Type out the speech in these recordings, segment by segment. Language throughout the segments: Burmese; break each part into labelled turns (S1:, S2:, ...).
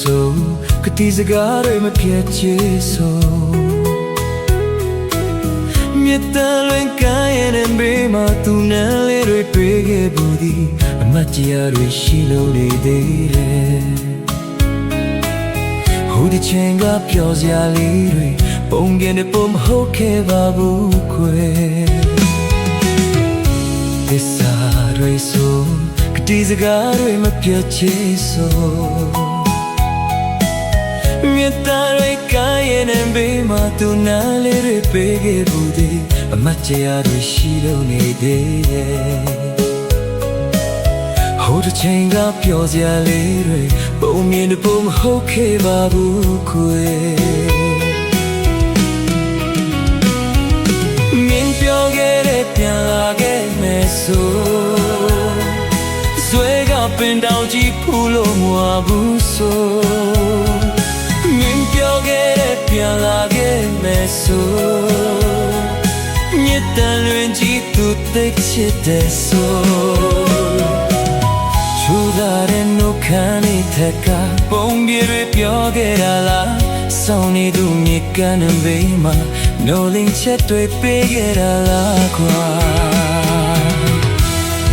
S1: ဆိုကတိစကားတွေမပြတ်ချေဆိုမြတ်တလွင်ကရဲ့ဘေးမှာသူနဲ့လေးတွေတွေ့ခဲ့ဘူးဒီအမတ်တရားတွေရှိလို့နေသေးတယ်ဟိုဒီချင်းကပျော်စရာလေးတွေပုံကင်းတဲ့ပုံမဟုတ်ခဲ့ပါဘူးခွေသစ္စာတွေဆိုကတိစကားတွေမပြတ်ချေဆိုမြတ်တာတွေကရဲ့ဘေးမှာသူနာလေးတွေပေးခဲ့ဘူးဒီအမတ်တရားတွေရှိလို့နေသေးရဲ့ဟိုတစ်ချိန်ကပျော်စရာလေးတွေပုံမြင်တဲ့ပုံမဟုတ်ခဲ့ပါဘူးခွေမြင်ပြောခဲ့တဲ့ပြန်လာခဲ့မယ်ဆိုဆွဲကပင်တောင်ကြီးဖူးလို့မဝဘူးဆိုပြန်လာခဲ့မယ်ဆိုမြတ်တန်လွင်ကြီးသူသိချစ်တဲ့ဆိုချူလာတဲ့နှုတ်ခမ်းလေးထက်ကပုံပြေတွေပြောခဲ့တာလားစောင်းနေသူမြေကမ်းတဲ့ဘေးမှာနိုးလင်းချက်တွေပေးခဲ့တာလားခွာ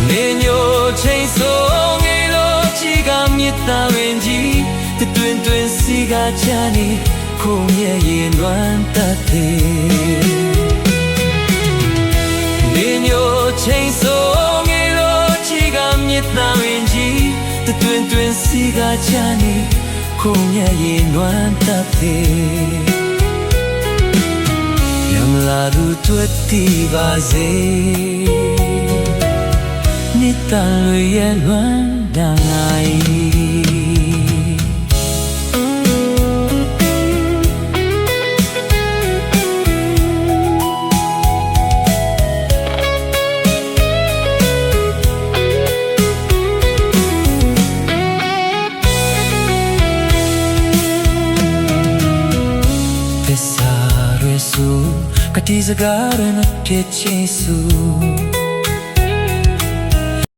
S1: နေညိုချိန်ဆိုငယ်လို့ချီကမြတ်တန်လွင်ကြီးတွင်တွင်စီကချာနေခုံရဲ့ရင်လွမ်းတတ်သည်နေညိုချိန်ဆိုငယ်လို့ချီကမြစ်သားဝင်ကြီးတွင်တွင်စီကချာနေခုံရဲ့ရင်လွမ်းတတ်သည်ယမလာသူတွေ့တီပါစေနိတန်ရဲ့လွမ်းတန်လိုက်ကတိစကားတွေမဖြစ်ချင်ဆို